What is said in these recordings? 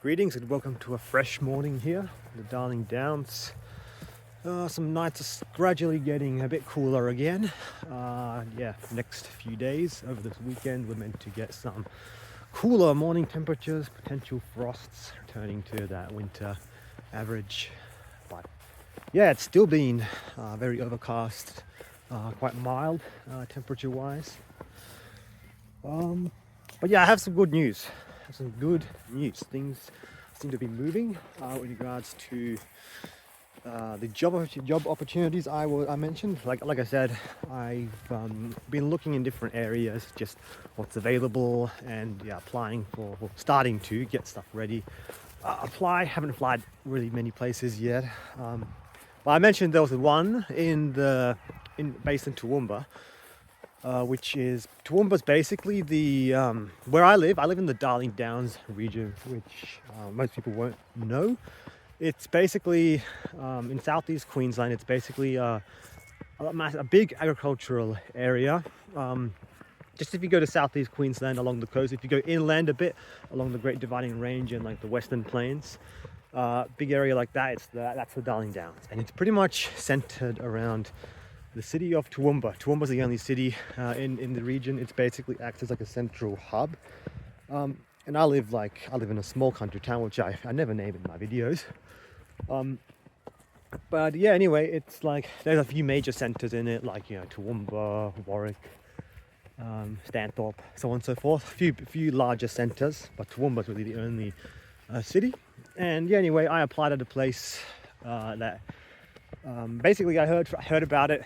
Greetings and welcome to a fresh morning here, the Darling Downs. Some nights are gradually getting a bit cooler again. Next few days over this weekend we're meant to get some cooler morning temperatures, potential frosts returning to that winter average. But yeah, it's still been very overcast, quite mild temperature wise. But yeah, I have some good news. Things seem to be moving in regards to the job opportunities I mentioned. Like I said, I've been looking in different areas, just what's available, and applying starting to get stuff ready. Haven't applied really many places yet. But I mentioned there was one based in Toowoomba. Toowoomba's basically the where I live. I live in the Darling Downs region, which most people won't know. It's basically in southeast Queensland. It's basically a big agricultural area. Just if you go to southeast Queensland along the coast, if you go inland a bit along the Great Dividing Range and like the Western Plains, big area like that. That's the Darling Downs, and it's pretty much centered around the city of Toowoomba. Toowoomba's the only city in the region. It's basically acts as like a central hub. And I live in a small country town, which I never name in my videos. But yeah, anyway, it's like there's a few major centres in it, like Toowoomba, Warwick, Stanthorpe, so on and so forth. A few larger centres, but Toowoomba's really the only city. And yeah, anyway, I applied at a place that. Basically, I heard about it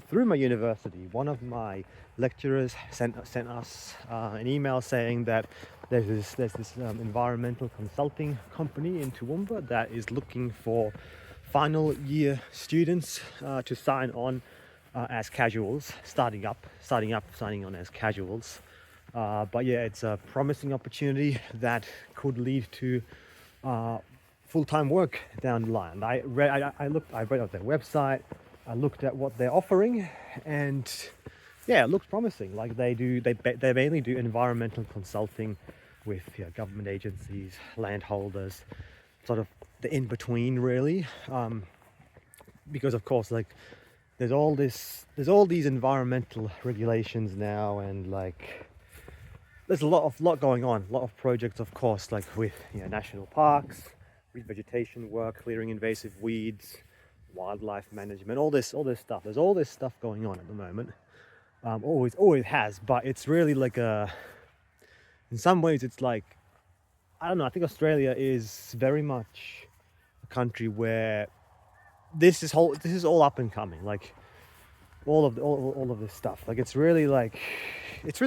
through my university. One of my lecturers sent us an email saying that there's this environmental consulting company in Toowoomba that is looking for final year students to sign on as casuals, signing on as casuals. But yeah, it's a promising opportunity that could lead to full-time work down the line. I read out their website, I looked at what they're offering, and yeah, it looks promising. Like they mainly do environmental consulting with government agencies, landholders, sort of the in-between really. Because of course, like there's all these environmental regulations now, and like there's a lot going on, a lot of projects, of course, like with national parks, revegetation work, clearing invasive weeds, wildlife management, all this stuff. There's all this stuff going on at the moment. Always has, but it's really like in some ways it's like, I don't know, I think Australia is very much a country where this is all up and coming, like all of this stuff. Like it's really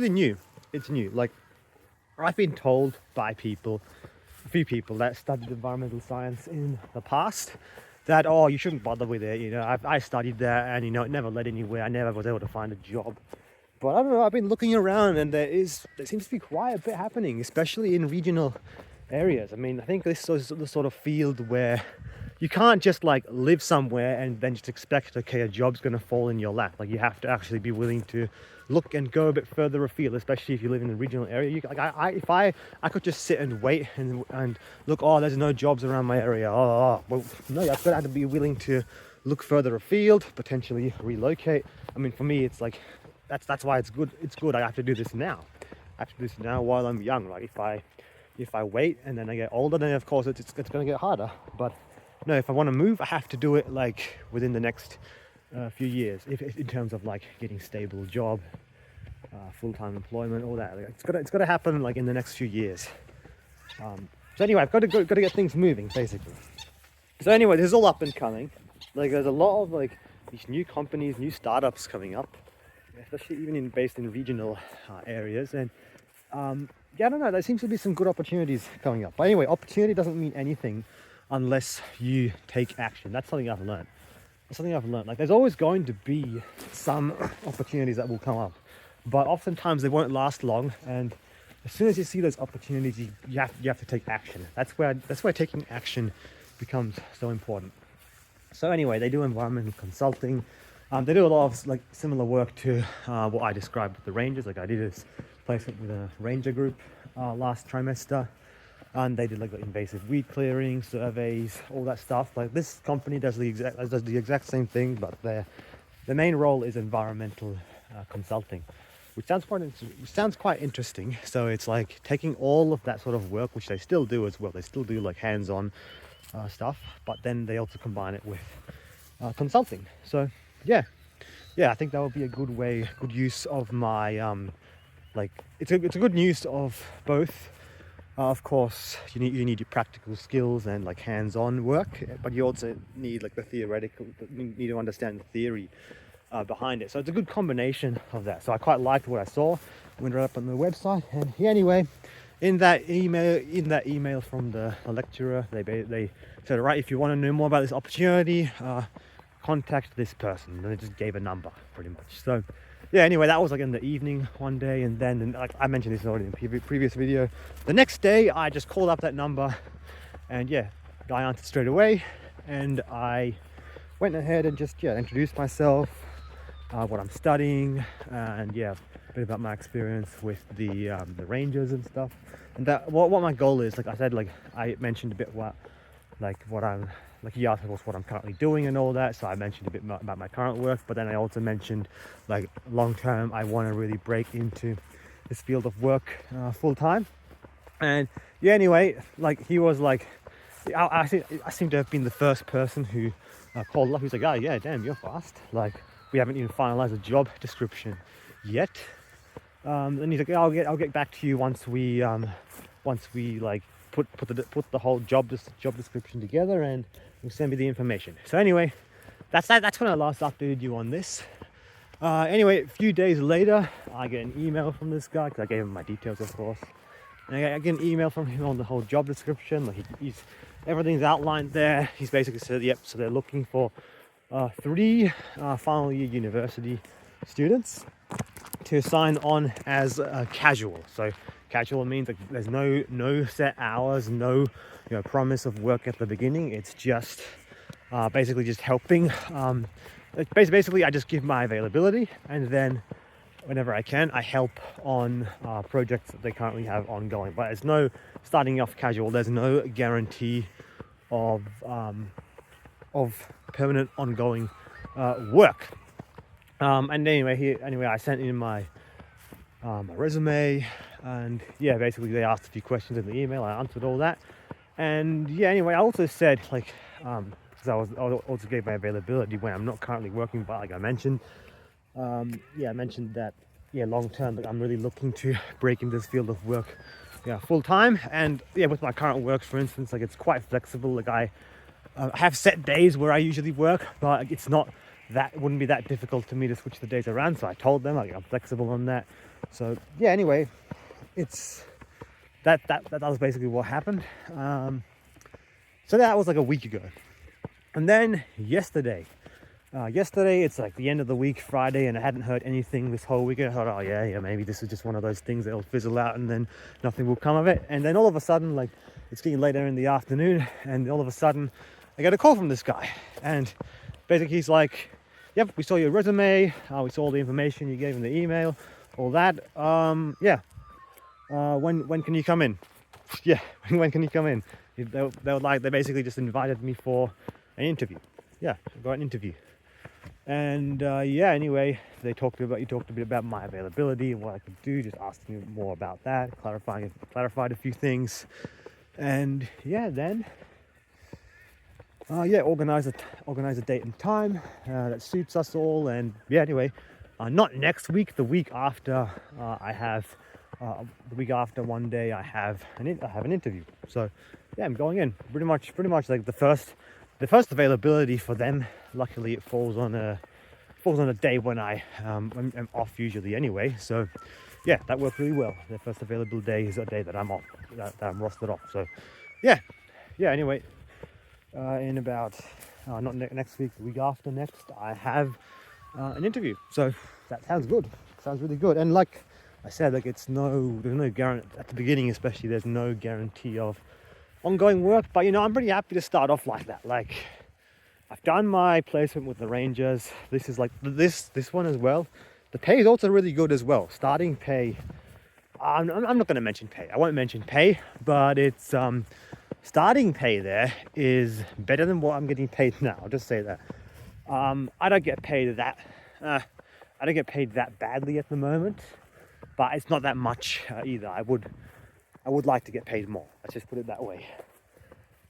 new. It's new. Like I've been told by a few people that studied environmental science in the past that, oh, you shouldn't bother with it. I studied that, and it never led anywhere. I never was able to find a job. But I don't know, I've been looking around, and there seems to be quite a bit happening, especially in regional areas. I mean, I think this is the sort of field where you can't just like live somewhere and then just expect, okay, a job's going to fall in your lap. Like you have to actually be willing to look and go a bit further afield, especially if you live in a regional area. If I could just sit and wait and look, oh, there's no jobs around my area. Well, no, I've got to be willing to look further afield, potentially relocate. I mean, for me, it's like that's why it's good. It's good. I have to do this now. I have to do this now while I'm young. Like if I wait and then I get older, then of course it's going to get harder. But no, if I want to move, I have to do it like within the next few years, if in terms of like getting stable job, full-time employment, all that. Like, it's got to happen like in the next few years. So anyway, I've got to get things moving basically. So anyway, this is all up and coming. Like there's a lot of like these new companies, new startups coming up, especially even based in regional areas. And I don't know, there seems to be some good opportunities coming up. But anyway, opportunity doesn't mean anything unless you take action. That's something I've learned. Like there's always going to be some opportunities that will come up, but oftentimes they won't last long. And as soon as you see those opportunities, you have to take action. That's where taking action becomes so important. So anyway, they do environmental consulting. They do a lot of like similar work to what I described with the rangers. Like I did this placement with a ranger group last trimester. and they did like the invasive weed clearing surveys, all that stuff. Like this company does the exact same thing, but their main role is environmental consulting, which sounds quite interesting. So it's like taking all of that sort of work, which they still do as well. They still do like hands-on stuff, but then they also combine it with consulting. So yeah, I think that would be a good use of my like it's a good use of both. Of course, you need your practical skills and like hands-on work, but you also need like the theoretical. You need to understand the theory behind it. So it's a good combination of that. So I quite liked what I saw. Went right up on the website, and yeah, anyway, in that email from the lecturer, they said, right, if you want to know more about this opportunity, contact this person. And they just gave a number, pretty much. So yeah, anyway, that was like in the evening one day, and then like I mentioned this already in the previous video, the next day I just called up that number, and yeah, guy answered straight away, and I went ahead and just introduced myself, what I'm studying, and yeah, a bit about my experience with the Rangers and stuff, and that what my goal is. Like I said, like I mentioned a bit what I'm like, he asked, of course, what I'm currently doing and all that. So I mentioned a bit about my current work, but then I also mentioned like long term, I want to really break into this field of work full time. And yeah, anyway, like he was like, I seem to have been the first person who called up. He's like, oh yeah, damn, you're fast. Like we haven't even finalized a job description yet. And he's like, I'll get back to you once we like put the whole job description together, and you'll send me the information. So anyway, that's when I last updated you on this. Anyway, a few days later, I get an email from this guy, because I gave him my details, of course. And I get an email from him on the whole job description. Like everything's outlined there. He's basically said, yep, so they're looking for 3 final year university students to sign on as casual. So casual means like there's no set hours, no promise of work at the beginning. It's just basically just helping. Basically, I just give my availability, and then whenever I can, I help on projects that they currently have ongoing. But it's no starting off casual. There's no guarantee of permanent ongoing work. And anyway, I sent in my resume, and yeah, basically they asked a few questions in the email. I answered all that, and yeah, anyway, I also said like, because I also gave my availability when I'm not currently working, but like I mentioned, I mentioned that long term, like I'm really looking to break into this field of work, full time. And yeah, with my current work, for instance, like it's quite flexible. Like I have set days where I usually work, but wouldn't be that difficult to me to switch the days around. So I told them like I'm flexible on that. So yeah, anyway, it's that was basically what happened. So that was like a week ago. And then yesterday it's like the end of the week, Friday, and I hadn't heard anything this whole week. I thought, oh yeah, maybe this is just one of those things that'll fizzle out and then nothing will come of it. And then all of a sudden, like it's getting later in the afternoon, and all of a sudden I get a call from this guy, and basically he's like, yep, we saw your resume, we saw all the information you gave in the email, all that. When can you come in? Yeah, when can you come in? They basically just invited me for an interview. Yeah, I got an interview. And anyway, you talked a bit about my availability and what I could do, just asking more about that, clarified a few things. And then organize a date and time that suits us all. And yeah, anyway, not next week, the week after, the week after one day I have an interview. So yeah, I'm going in pretty much like the first availability for them. Luckily it falls on a day when I'm off usually anyway. So yeah, that worked really well. The first available day is a day that I'm off, that I'm rostered off. So yeah, anyway, in about not next week, the week after next, I have an interview. So that sounds good. Sounds really good. And like I said, like there's no guarantee at the beginning, especially. There's no guarantee of ongoing work. But I'm pretty happy to start off like that. Like I've done my placement with the Rangers. This is like this one as well. The pay is also really good as well. Starting pay I'm not going to mention pay. I won't mention pay, but it's starting pay there is better than what I'm getting paid now. I'll just say that. I don't get paid that. I don't get paid that badly at the moment, but it's not that much either. I would like to get paid more. Let's just put it that way.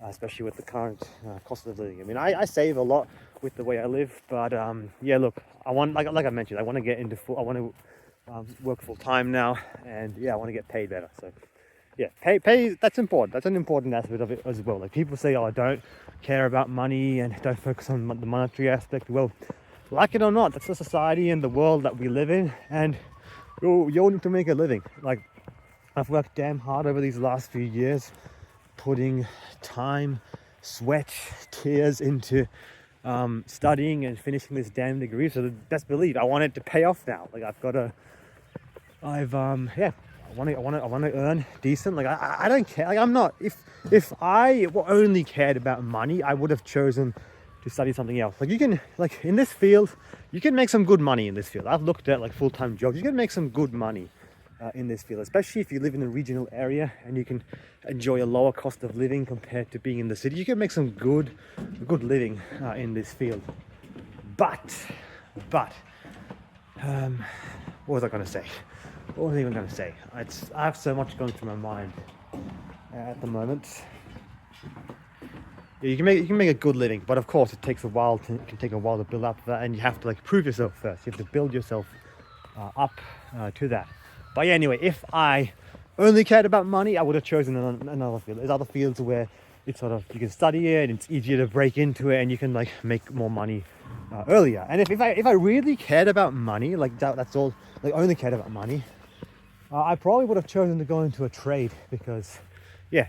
Especially with the current cost of living. I mean, I save a lot with the way I live, but yeah, look, I want, like I mentioned, I want to get into I want to work full time now, and yeah, I want to get paid better. So yeah, pay, that's important. That's an important aspect of it as well. Like people say, oh, I don't care about money and don't focus on the monetary aspect. Well, like it or not, that's the society and the world that we live in, and you all need to make a living. Like I've worked damn hard over these last few years, putting time, sweat, tears into studying and finishing this damn degree. So best believe I want it to pay off now. Like yeah, I want to earn decent. Like I don't care. Like I'm not. If I only cared about money, I would have chosen to study something else. Like you can, like in this field, you can make some good money in this field. I've looked at like full-time jobs. You can make some good money in this field, especially if you live in a regional area and you can enjoy a lower cost of living compared to being in the city. You can make some good living in this field. But what was I going to say? What was I even going to say? I have so much going through my mind at the moment. Yeah, you can make a good living, but of course it takes a while. It can take a while to build up that, and you have to like prove yourself first. You have to build yourself up to that. But yeah, anyway, if I only cared about money, I would have chosen another field. There's other fields where it's sort of, you can study it, and it's easier to break into it, and you can like make more money earlier. And if I really cared about money, like that's all, like only cared about money, I probably would have chosen to go into a trade, because yeah,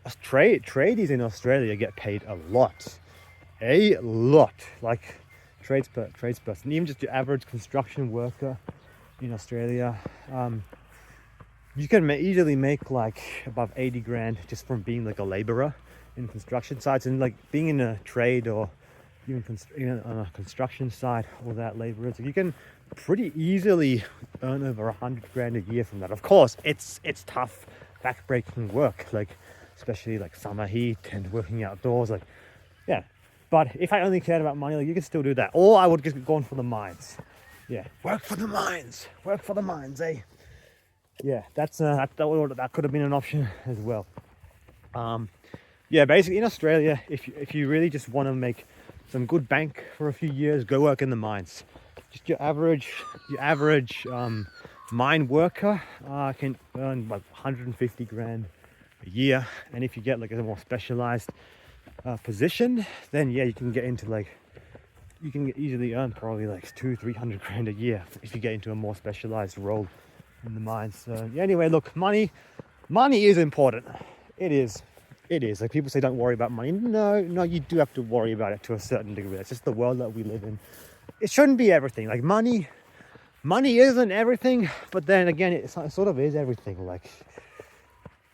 tradies in Australia get paid a lot, like tradesperson, even just your average construction worker in Australia, you can easily make like above 80 grand just from being like a laborer in construction sites, and like being in a trade or even on a construction site, all that laborers, you can pretty easily earn over 100 grand a year from that. Of course, it's tough, back-breaking work, like especially like summer heat and working outdoors, like yeah. But if I only cared about money, like you can still do that. Or I would just go on for the mines. Yeah, work for the mines, eh? Yeah, that could have been an option as well. Yeah, basically in Australia, if you really just want to make some good bank for a few years, go work in the mines. Just your average mine worker can earn like 150 grand a year, and if you get like a more specialized position, then yeah, you can get into like, you can easily earn probably like 200-300 grand a year if you get into a more specialized role in the mines. So yeah, anyway, look, money is important. It is. Like people say, don't worry about money. No, you do have to worry about it to a certain degree. That's just the world that we live in. It shouldn't be everything. Like money isn't everything, but then again, it sort of is everything. Like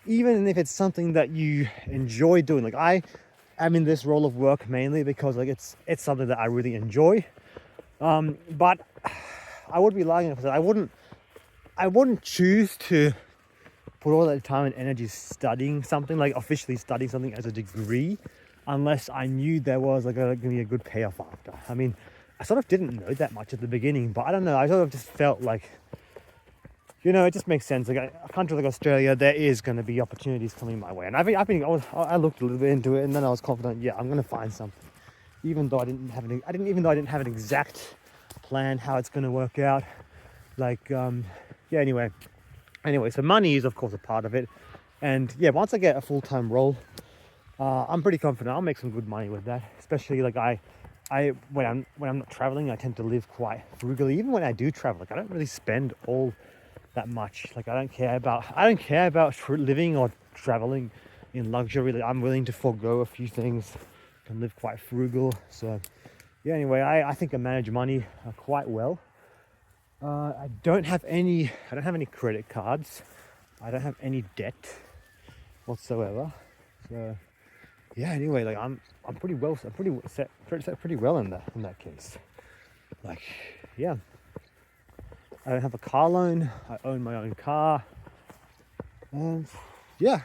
even if it's something that you enjoy doing, like I'm in this role of work mainly because like it's something that I really enjoy. But I would be lying if I said I wouldn't choose to put all that time and energy studying something, like officially studying something as a degree, unless I knew there was like going to be a good payoff after. I mean, I sort of didn't know that much at the beginning, but I don't know. I sort of just felt like, you know, it just makes sense. Like a country like Australia, there is going to be opportunities coming my way, and I looked a little bit into it, and then I was confident, yeah, I'm going to find something, even though I didn't have an exact plan how it's going to work out. Like, yeah. Anyway, so money is of course a part of it, and yeah, once I get a full-time role, I'm pretty confident I'll make some good money with that. Especially like when I'm not traveling, I tend to live quite frugally. Even when I do travel, like I don't really spend all that much. Like I don't care about living or traveling in luxury. Like, I'm willing to forego a few things and live quite frugal. So yeah, anyway, I think I manage money quite well. I don't have any credit cards. I don't have any debt whatsoever. So yeah, anyway, like I'm pretty set pretty well in that case. Like, yeah, I don't have a car loan. I own my own car. Yeah,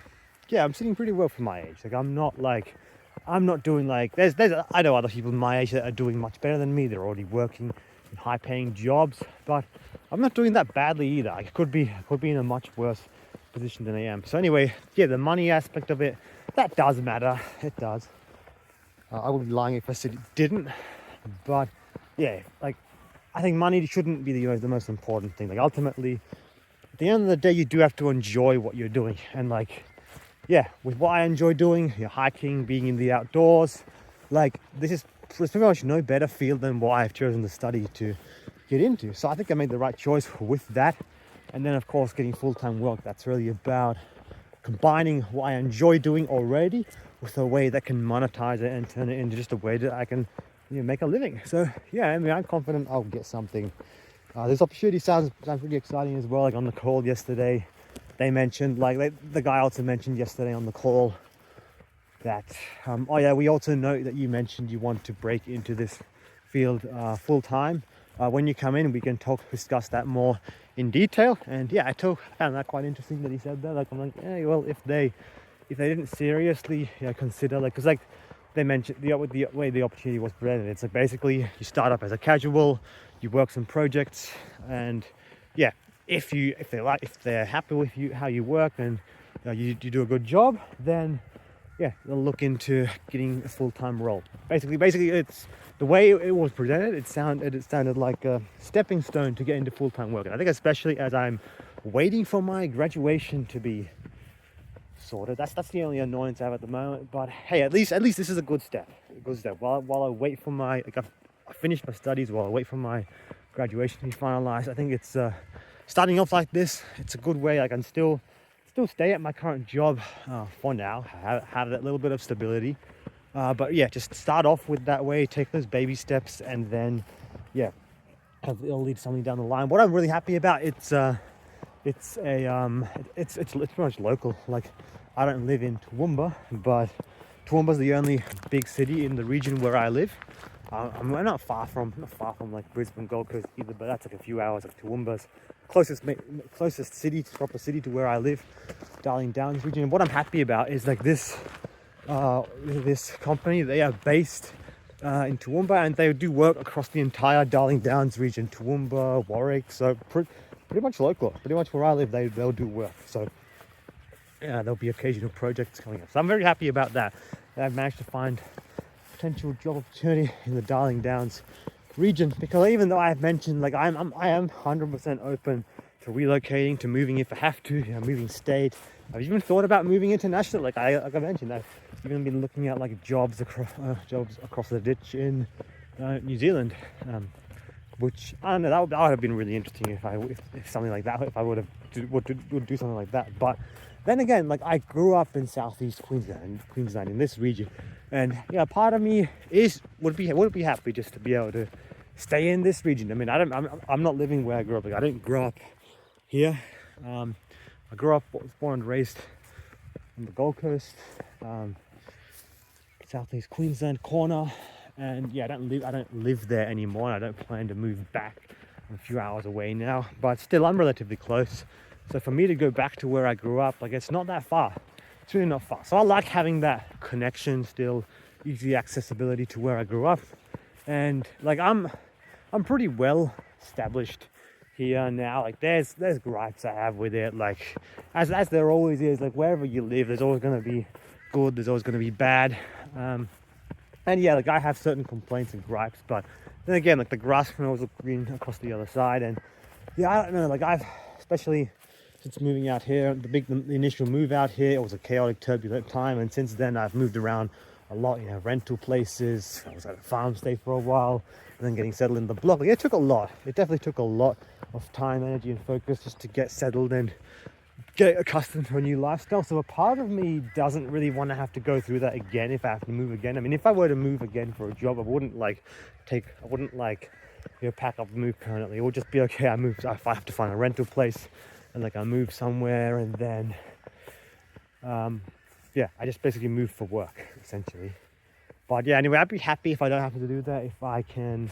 yeah, I'm sitting pretty well for my age. Like I'm not doing like I know other people my age that are doing much better than me. They're already working in high-paying jobs, but I'm not doing that badly either. I could be in a much worse position than I am. So anyway, yeah, the money aspect of it, that does matter. It does. I would be lying if I said it didn't. But yeah, like I think money shouldn't be the most important thing. Like ultimately, at the end of the day, you do have to enjoy what you're doing. And like, yeah, with what I enjoy doing, hiking, being in the outdoors, like there's pretty much no better field than what I've chosen to study to get into. So I think I made the right choice with that. And then of course, getting full-time work, that's really about combining what I enjoy doing already with a way that can monetize it and turn it into just a way that I can make a living. So yeah, I mean, I'm confident I'll get something. This opportunity sounds pretty exciting as well. Like on the call yesterday, they mentioned, the guy also mentioned yesterday on the call that, oh yeah, we also know that you mentioned you want to break into this field full time. When you come in, we can discuss that more in detail. And yeah, I found that quite interesting that he said that. Like I'm like, yeah, well, if they didn't seriously consider, like, because like they mentioned the way the opportunity was presented, it's like basically you start up as a casual, you work some projects, and yeah, if they're happy with you how you work and you do a good job, then yeah, they'll look into getting a full-time role. Basically, it's the way it was presented. It sounded like a stepping stone to get into full-time work. And I think especially as I'm waiting for my graduation to be sorted. That's the only annoyance I have at the moment. But hey, at least this is a good step. While I wait for I finished my studies, while I wait for my graduation to be finalized. I think it's starting off like this. It's a good way. I can still stay at my current job for now. Have that little bit of stability. But yeah, just start off with that way. Take those baby steps, and then yeah, it'll lead to something down the line. What I'm really happy about, it's pretty much local. Like I don't live in Toowoomba, but Toowoomba's the only big city in the region where I live. I'm not far from like Brisbane, Gold Coast either, but that's like a few hours of Toowoomba's closest proper city to where I live, Darling Downs region. And what I'm happy about is like this company, they are based in Toowoomba, and they do work across the entire Darling Downs region, Toowoomba, Warwick, so pretty much local, pretty much where I live, they'll do work. So yeah, there'll be occasional projects coming up. So I'm very happy about that. I've managed to find potential job opportunity in the Darling Downs region, because even though I've mentioned like I am 100% open to relocating, to moving if I have to, moving state. I've even thought about moving international. Like I mentioned, I've even been looking at like jobs across the ditch in New Zealand, which I don't know, that would have been really interesting if something like that, if I would do something like that. But then again, like I grew up in southeast Queensland in this region, and yeah, part of me would be happy just to be able to stay in this region. I mean, I'm not living where I grew up. Like I didn't grow up here. I was born and raised on the Gold Coast, southeast Queensland corner, and yeah, I don't live there anymore. I don't plan to move back. I'm a few hours away now, but still I'm relatively close. So for me to go back to where I grew up, like it's not that far. It's really not far. So I like having that connection still, easy accessibility to where I grew up. And like I'm pretty well established here now. Like there's gripes I have with it, like as there always is. Like wherever you live, there's always going to be good, there's always going to be bad. And yeah, like I have certain complaints and gripes, but then again, like the grass can always look green across the other side. And yeah, I don't know, like I've, especially since moving out here, the initial move out here, it was a chaotic, turbulent time, and since then I've moved around a lot, rental places. I was at a farm stay for a while, and then getting settled in the block. Like, it definitely took a lot of time, energy and focus just to get settled and get accustomed to a new lifestyle. So a part of me doesn't really want to have to go through that again if I have to move again. I mean, if I were to move again for a job, I wouldn't pack up and move permanently. It would just be okay, I move if I have to find a rental place, and like I move somewhere, and then yeah, I just basically move for work essentially. But yeah, anyway, I'd be happy if I don't have to do that, if I can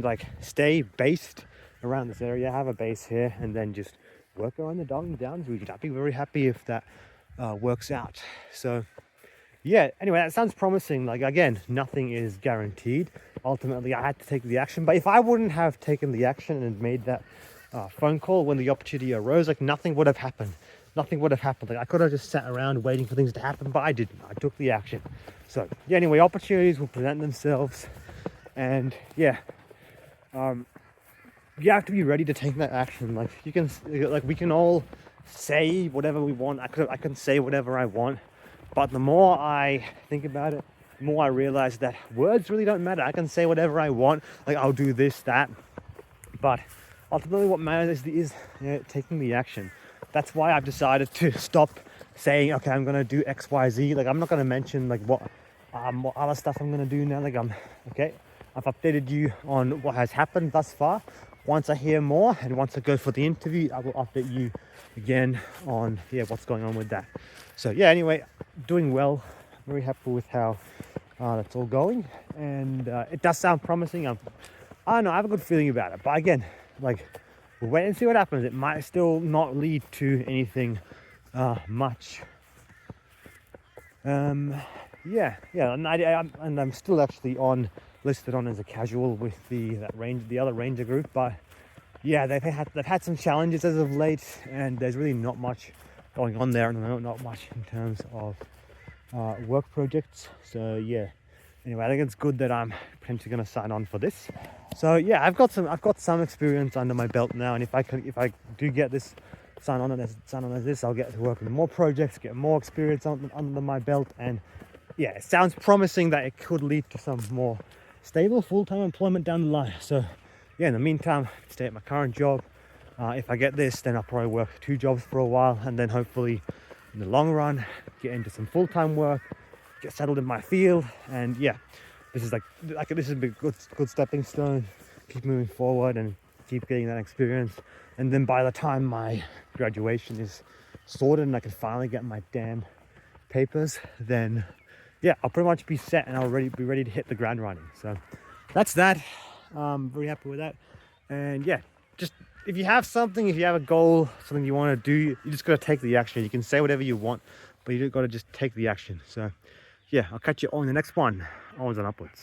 like stay based around this area, have a base here, and then just work around the downs region. I'd be very happy if that works out. So yeah, anyway, that sounds promising. Like, again, nothing is guaranteed. Ultimately, I had to take the action. But if I wouldn't have taken the action and made that phone call when the opportunity arose, like, nothing would have happened. Nothing would have happened. Like, I could have just sat around waiting for things to happen, but I didn't. I took the action. So yeah, anyway, opportunities will present themselves. And yeah, you have to be ready to take that action. Like, we can all say whatever we want. I can say whatever I want, but the more I think about it, the more I realize that words really don't matter. I can say whatever I want, like, I'll do this, that, but ultimately what matters is taking the action. That's why I've decided to stop saying, okay, I'm gonna do X, Y, Z. Like, I'm not gonna mention like what other stuff I'm gonna do now. Like, I've updated you on what has happened thus far. Once I hear more and once I go for the interview, I will update you again on what's going on with that. So yeah, anyway, doing well. Very happy with how that's all going, and it does sound promising. I don't know, I have a good feeling about it. But again, like, we'll wait and see what happens. It might still not lead to anything much. Yeah, and I'm still actually listed on as a casual with the other ranger group. But yeah, they've had some challenges as of late, and there's really not much going on there, and not much in terms of work projects. So yeah, anyway, I think it's good that I'm potentially going to sign on for this. So yeah, I've got some experience under my belt now, and if I do get this sign on as this, I'll get to work on more projects, get more experience under my belt, and yeah, it sounds promising that it could lead to some more stable full-time employment down the line. So yeah, in the meantime, stay at my current job. If I get this, then I'll probably work 2 jobs for a while, and then hopefully in the long run get into some full-time work, get settled in my field. And yeah, this is this is a good stepping stone. Keep moving forward and keep getting that experience, and then by the time my graduation is sorted and I can finally get my damn papers, then yeah, I'll pretty much be set and I'll be ready to hit the ground running. So that's that. Very happy with that. And yeah, just if you have a goal, something you want to do, you just got to take the action. You can say whatever you want, but you got to just take the action. So yeah, I'll catch you on the next one. Onwards and upwards.